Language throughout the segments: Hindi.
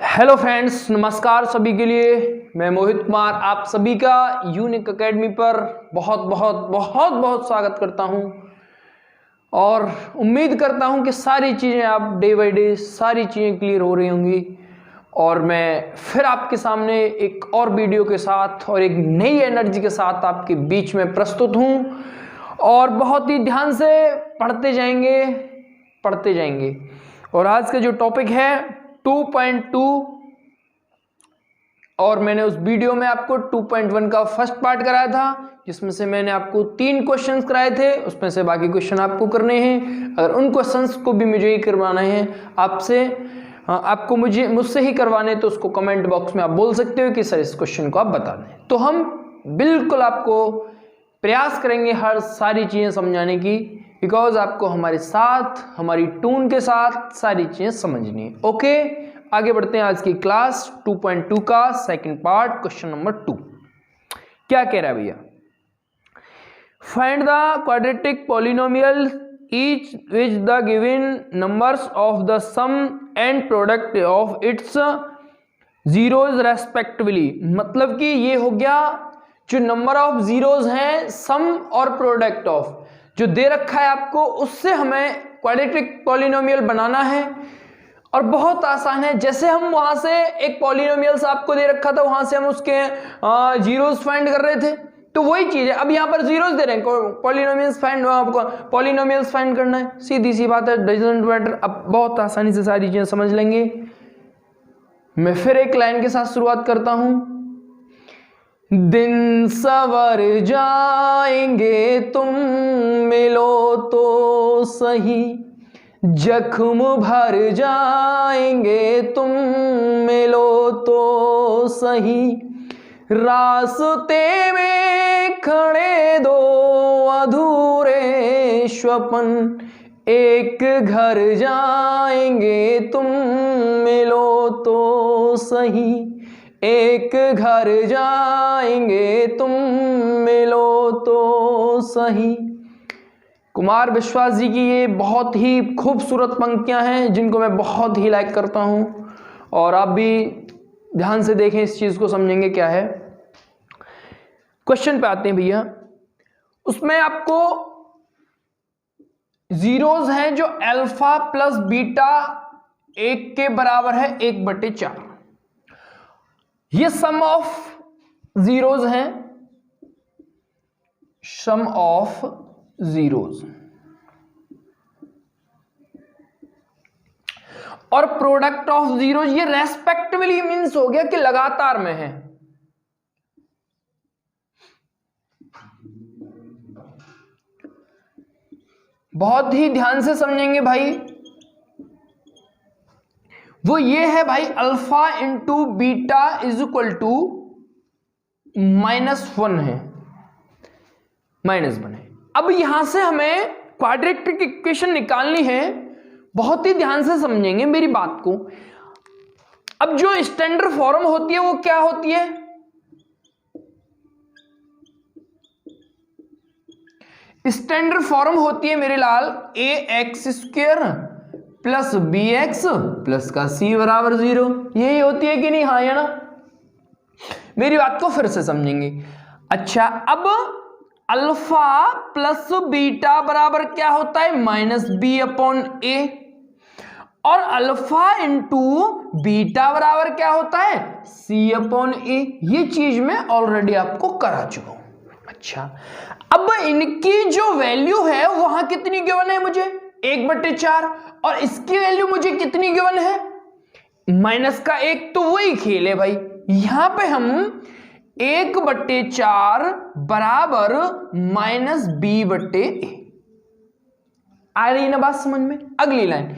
हेलो फ्रेंड्स, नमस्कार सभी के लिए। मैं मोहित कुमार आप सभी का यूनिक एकेडमी पर बहुत बहुत बहुत बहुत स्वागत करता हूं और उम्मीद करता हूं कि सारी चीज़ें आप डे बाय डे सारी चीज़ें क्लियर हो रही होंगी। और मैं फिर आपके सामने एक और वीडियो के साथ और एक नई एनर्जी के साथ आपके बीच में प्रस्तुत हूं और बहुत ही ध्यान से पढ़ते जाएंगे। और आज का जो टॉपिक है 2.2 और मैंने उस वीडियो में आपको 2.1 का फर्स्ट पार्ट कराया था, जिसमें से मैंने आपको 3 क्वेश्चंस कराए थे। उसमें से बाकी क्वेश्चन आपको करने हैं। अगर उन क्वेश्चंस को भी मुझे ही करवाना है आपको मुझसे ही करवाने, तो उसको कमेंट बॉक्स में आप बोल सकते हो कि सर इस क्वेश्चन को आप बता दें। तो हम बिल्कुल आपको प्रयास करेंगे हर सारी चीज़ें समझाने की, बिकॉज आपको हमारे साथ हमारी टून के साथ सारी चीज़ें समझनी है। ओके, आगे बढ़ते हैं। आज की क्लास 2.2 का सेकंड पार्ट, क्वेश्चन नंबर 2 क्या कह रहा है भैया? Find the quadratic polynomial each which the given numbers of the sum and product of its zeroes respectively. मतलब कि ये हो गया जो नंबर ऑफ जीरोज हैं, सम और प्रोडक्ट ऑफ जो दे रखा है आपको, उससे हमें क्वाड्रेटिक पॉलिनोमियल बनाना है। और बहुत आसान है। जैसे हम वहां से एक पॉलिनोमियल्स आपको दे रखा था, वहां से हम उसके जीरोज फाइंड कर रहे थे, तो वही चीज है। अब यहाँ पर जीरोज दे रहे हैं, पॉलिनोमियल्स फाइंड करना है, सीधी सी बात है, डजंट मैटर। अब बहुत आसानी से सारी चीजें समझ लेंगे। मैं फिर एक लाइन के साथ शुरुआत करता हूं। दिन सवर जाएंगे तुम मिलो तो सही, जख्म भर जाएंगे तुम मिलो तो सही, रास्ते में खड़े दो अधूरे स्वप्न, एक घर जाएंगे तुम मिलो तो सही, एक घर जाएंगे तुम मिलो तो सही। कुमार विश्वास जी की ये बहुत ही खूबसूरत पंक्तियां हैं, जिनको मैं बहुत ही लाइक करता हूं, और आप भी ध्यान से देखें, इस चीज को समझेंगे क्या है। क्वेश्चन पे आते हैं भैया। उसमें आपको जीरोज हैं जो अल्फा प्लस बीटा 1 के बराबर है 1/4। ये सम ऑफ जीरोज हैं, सम ऑफ जीरोज, और प्रोडक्ट ऑफ जीरोज ये रेस्पेक्टिवली मींस हो गया कि लगातार में है। बहुत ही ध्यान से समझेंगे भाई। वो ये है भाई, alpha into beta is equal to -1 है, -1 है। अब यहां से हमें क्वाड्रेटिक इक्वेशन निकालनी है। बहुत ही ध्यान से समझेंगे मेरी बात को। अब जो स्टैंडर्ड फॉर्म होती है वो क्या होती है? स्टैंडर्ड फॉर्म होती है मेरे लाल ax² प्लस bx प्लस का c बराबर 0। यही होती है कि नहीं? हाँ या ना? मेरी बात को फिर से समझेंगे। अच्छा, अब अल्फा प्लस बीटा बराबर क्या होता है? -b/a, और अल्फा इंटू बीटा बराबर क्या होता है? c/a। ये चीज मैं ऑलरेडी आपको करा चुका हूं। अच्छा, अब इनकी जो वैल्यू है वहां कितनी गिवन है मुझे? 1/4, और इसकी वैल्यू मुझे कितनी गिवन है? -1। तो वही खेल है भाई। यहां पे हम 1/4 बराबर -b/a। आ रही ना बात समझ में? अगली लाइन,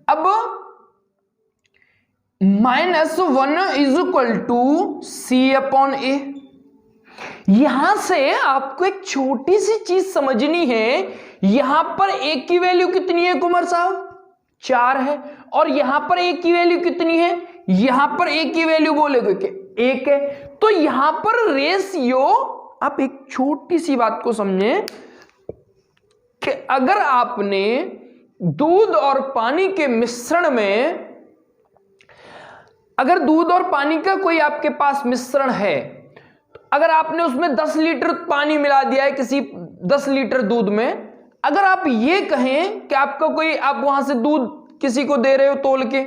अब -1 इज इक्वल टू c/a। यहां से आपको एक छोटी सी चीज समझनी है। यहां पर a की वैल्यू कितनी है कुमार साहब? 4 है। और यहां पर a की वैल्यू कितनी है? यहां पर a की वैल्यू बोलेगे कि 1 है। तो यहां पर रेशियो, आप एक छोटी सी बात को समझें कि अगर आपने दूध और पानी के मिश्रण में अगर दूध और पानी का कोई आपके पास मिश्रण है, अगर आपने उसमें 10 लीटर पानी मिला दिया है किसी 10 लीटर दूध में, अगर आप ये कहें कि आपका कोई, आप वहां से दूध किसी को दे रहे हो तोल के,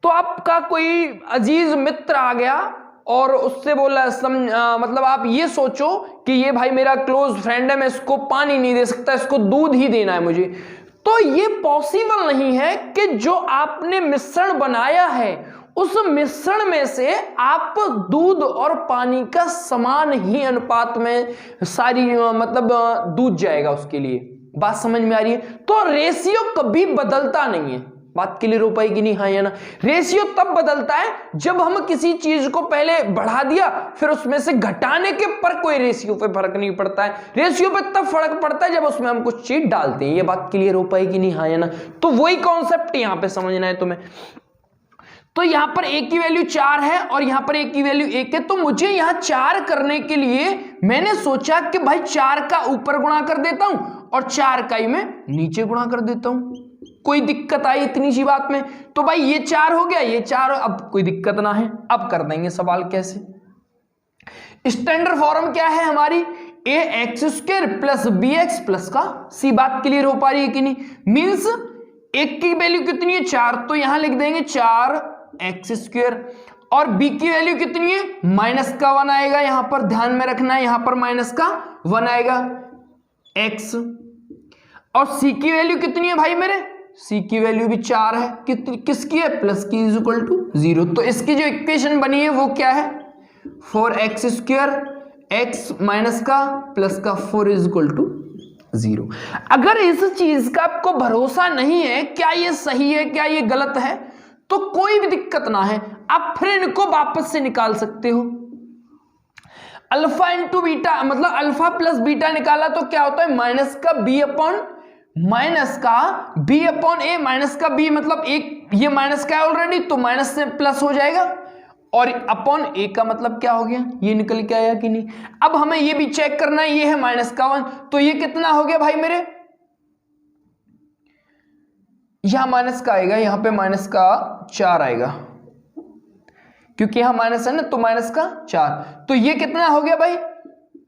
तो आपका कोई अजीज मित्र आ गया और उससे बोला मतलब आप ये सोचो कि ये भाई मेरा क्लोज फ्रेंड है, मैं इसको पानी नहीं दे सकता, इसको दूध ही देना है मुझे, तो ये पॉसिबल नहीं है कि जो आपने मिश्रण बनाया है उस मिश्रण में से आप दूध और पानी का समान ही अनुपात में सारी मतलब दूध जाएगा उसके लिए। बात समझ में आ रही है? तो रेशियो कभी बदलता नहीं है। बात क्लियर हो पाएगी नहीं? हाँ या ना? रेशियो तब बदलता है जब हम किसी चीज को पहले बढ़ा दिया फिर उसमें से घटाने के पर कोई रेशियो पे फर्क नहीं पड़ता है। रेशियो पे तब फर्क पड़ता है जब उसमें हम कुछ चीज डालते हैं। ये बात क्लियर हो पाएगी नहीं? हाँ या ना? तो वही कॉन्सेप्ट यहां पे समझना है तुम्हें। तो यहां पर a की वैल्यू 4 है और यहां पर a की वैल्यू 1 है, तो मुझे यहां 4 करने के लिए मैंने सोचा कि भाई 4 का ऊपर गुणा कर देता हूं और 4 का ही मैं नीचे गुणा कर देता हूं। कोई दिक्कत आई इतनी सी बात में? तो भाई ये 4 हो गया, ये 4, अब कोई दिक्कत ना है। अब कर देंगे सवाल कैसे। स्टैंडर्ड फॉर्म क्या है हमारी? ax² प्लस bx प्लस का c। बात क्लियर हो पा रही है कि नहीं? मीन्स 1 की वैल्यू कितनी है? 4, तो यहां लिख देंगे 4x² और b की वैल्यू कितनी है? माइनस का 1 आएगा, यहां पर ध्यान में रखना है, यहां पर माइनस का 1 आएगा x। और c की वैल्यू कितनी है भाई मेरे? c की वैल्यू भी 4 है, किसकी है? प्लस की इज इक्वल टू 0। तो इसकी जो इक्वेशन बनी है वो क्या है? 4x² x माइनस का प्लस का 4 इज इक्वल टू 0। अगर इस चीज का आपको भरोसा नहीं है क्या ये सही है क्या ये गलत है, तो कोई भी दिक्कत ना है, आप फिर इनको वापस से निकाल सकते हो। अल्फा इंटू बीटा, मतलब अल्फा प्लस बीटा निकाला तो क्या होता है? माइनस का b अपॉन माइनस का b अपॉन a, माइनस का b मतलब एक, ये माइनस का है ऑलरेडी तो माइनस से प्लस हो जाएगा, और अपॉन a का मतलब क्या हो गया? ये निकल के आया कि नहीं? अब हमें ये भी चेक करना है, ये है माइनस का 1, तो ये कितना हो गया भाई मेरे? यहां माइनस का आएगा, यहां पे माइनस का 4 आएगा, क्योंकि यहां माइनस है ना, तो माइनस का 4, तो ये कितना हो गया भाई?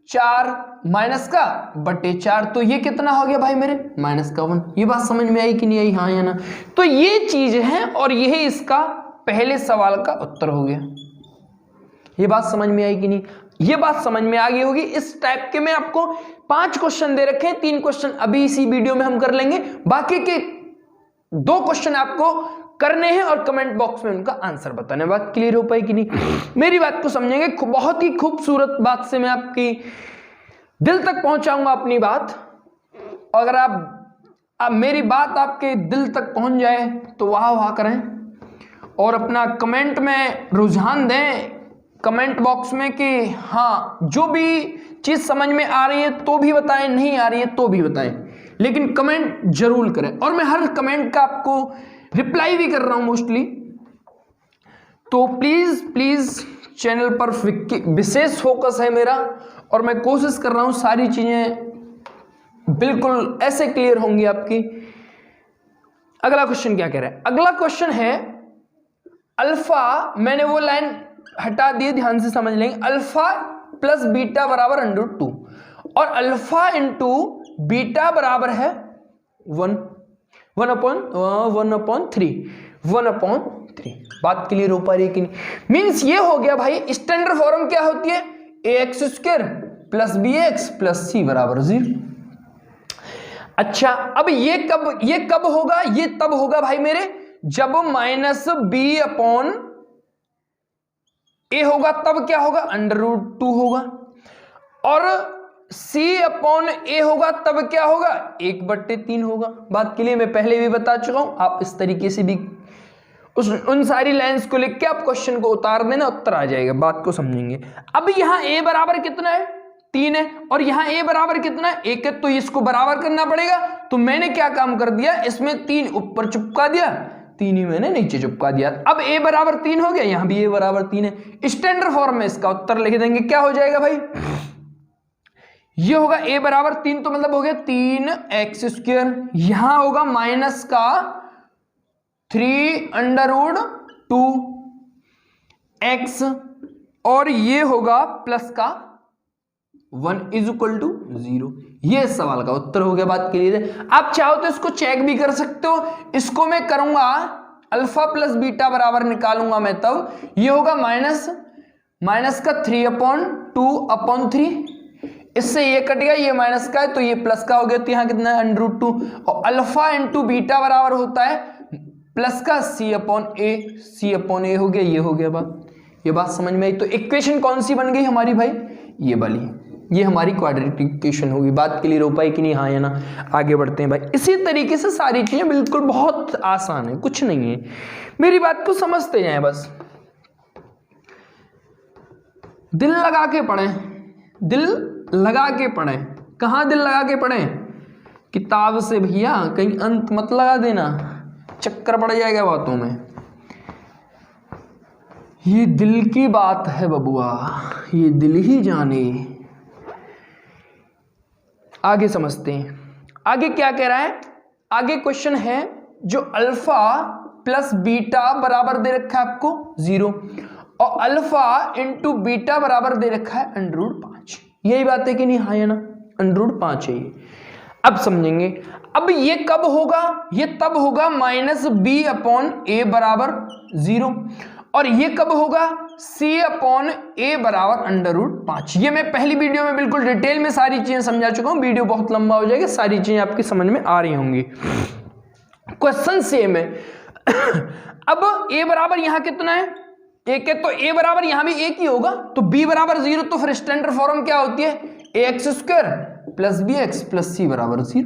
4 माइनस का बटे 4, तो ये कितना हो गया भाई मेरे? माइनस का 1। ये बात समझ में आई कि नहीं आई? हाँ या ना? तो ये चीज है और यही इसका पहले सवाल का उत्तर हो गया। ये बात समझ में आई कि नहीं? ये बात समझ में आ गई होगी। इस टाइप के मैं आपको 5 क्वेश्चन दे रखे हैं, 3 क्वेश्चन अभी इसी वीडियो में हम कर लेंगे, बाकी के 2 क्वेश्चन आपको करने हैं और कमेंट बॉक्स में उनका आंसर बताने। बात क्लियर हो पाई कि नहीं? मेरी बात को समझेंगे, बहुत ही खूबसूरत बात से मैं आपकी दिल तक पहुंचाऊंगा अपनी बात। अगर आप मेरी बात आपके दिल तक पहुंच जाए तो वाह वाह करें और अपना कमेंट में रुझान दें कमेंट बॉक्स में कि हाँ, जो भी चीज समझ में आ रही है तो भी बताएं, नहीं आ रही है तो भी बताएं, लेकिन कमेंट जरूर करें। और मैं हर कमेंट का आपको रिप्लाई भी कर रहा हूं मोस्टली, तो प्लीज चैनल पर विशेष फोकस है मेरा और मैं कोशिश कर रहा हूं सारी चीजें बिल्कुल ऐसे क्लियर होंगी आपकी। अगला क्वेश्चन क्या कह रहा है? अगला क्वेश्चन है अल्फा, मैंने वो लाइन हटा दी, ध्यान से समझ लेंगे। अल्फा प्लस बीटा बराबर √2 और अल्फा इंटू बीटा बराबर है 1/3। बात क्लियर हो पा रही है कि नहीं? मीन्स ये हो गया भाई, स्टैंडर्ड फॉर्म क्या होती है? ax² plus bx plus c बराबर 0। अच्छा, अब ये कब होगा? ये तब होगा भाई मेरे जब माइनस b अपॉन a होगा, तब क्या होगा? √2 होगा, और c अपॉन a होगा तब क्या होगा? 1/3 होगा। बात के लिए मैं पहले भी बता चुका हूं, आप इस तरीके से भी उन सारी लाइंस को लिख के आप क्वेश्चन को उतार देना, उत्तर आ जाएगा। बात को समझेंगे। अब यहां a बराबर कितना है? 3 है, और यहां a बराबर कितना है? 1 है, तो इसको बराबर करना पड़ेगा। तो मैंने क्या काम कर दिया, इसमें 3 ऊपर चिपका दिया, 3 ही मैंने नीचे चिपका दिया। अब a बराबर 3 हो गया, यहां भी a बराबर 3 है। स्टैंडर्ड फॉर्म में इसका उत्तर लिख देंगे, क्या हो जाएगा भाई? ये होगा a बराबर 3, तो मतलब हो गया 3x², यहां होगा माइनस का 3√2, x और ये होगा प्लस का 1 इज इक्वल टू 0। ये इस सवाल का उत्तर हो गया। बात क्लियर है? आप चाहो तो इसको चेक भी कर सकते हो। इसको मैं करूंगा अल्फा प्लस बीटा बराबर निकालूंगा मैं, तब ये होगा माइनस का 3/2/3। इससे ये कट गया, ये माइनस का है तो ये प्लस का हो गया, तो यहाँ कितना है √2। और अल्फा इंटू बीटा बराबर होता है प्लस का C/A हो गया। ये हो गया बात। ये बात समझ में आई? तो इक्वेशन कौन सी बन गई हमारी भाई? ये वाली। ये हमारी क्वाड्रेटिक इक्वेशन होगी। बात क्लियर हो पाई कि नहीं? हाँ या ना? आगे बढ़ते हैं भाई। इसी तरीके से सारी चीजें बिल्कुल बहुत आसान है, कुछ नहीं है। मेरी बात को समझते जाएं बस, दिल लगा के पढ़ें, दिल लगा के पढ़ें। कहाँ दिल लगा के पढ़ें? किताब से भैया, कहीं अंत मत लगा देना, चक्कर पड़ जाएगा बातों में। ये दिल की बात है बबुआ, ये दिल ही जाने। आगे समझते हैं, आगे क्या कह रहा है। आगे क्वेश्चन है जो अल्फा प्लस बीटा बराबर दे रखा है आपको 0 और अल्फा इंटू बीटा बराबर दे रखा है √5। यही बात है कि नहीं? हाँ या ना? √5 है ये। अब समझेंगे। अब ये कब होगा? ये तब होगा -b/a बराबर 0 और ये कब होगा? C/a बराबर √5। ये मैं पहली वीडियो में बिल्कुल डिटेल में सारी चीजें समझा चुका हूं। वीडियो बहुत लंबा हो जाएगा, सारी चीजें आपकी समझ में आ रही होंगी। क्वेश्चन सेम है। अब a बराबर यहां कितना है? 1 है, तो a बराबर यहां भी 1 ही होगा। तो b बराबर 0, तो फिर स्टैंडर्ड फॉर्म क्या होती है? ax² plus bx plus c बराबर 0।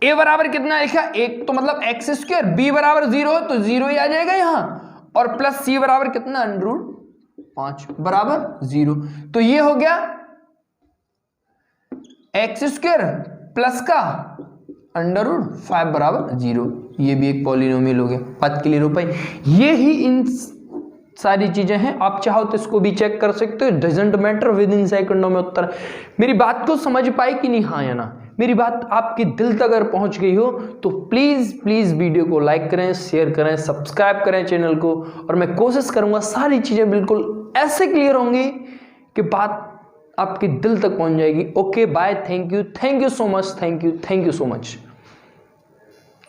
a बराबर कितना लिखा? 1, तो मतलब x²। b बराबर 0 तो 0 ही आ जाएगा यहां, और प्लस c बराबर कितना? √5 बराबर 0। तो ये हो गया x² प्लस का √5 बराबर 0। ये भी एक पॉलिनोमियल हो गया। बात क्लियर हो पाई? ये ही इन सारी चीजें हैं। आप चाहो तो इसको भी चेक कर सकते हो, डजंट मैटर, विद इन सेकंडों में उत्तर। मेरी बात को समझ पाई कि नहीं? हाँ या ना? मेरी बात आपके दिल तक अगर पहुंच गई हो तो प्लीज प्लीज वीडियो को लाइक करें, शेयर करें, सब्सक्राइब करें चैनल को। और मैं कोशिश करूंगा सारी चीजें बिल्कुल ऐसे क्लियर होंगी कि बात आपके दिल तक पहुंच जाएगी। Okay bye, thank you so much, thank you so much.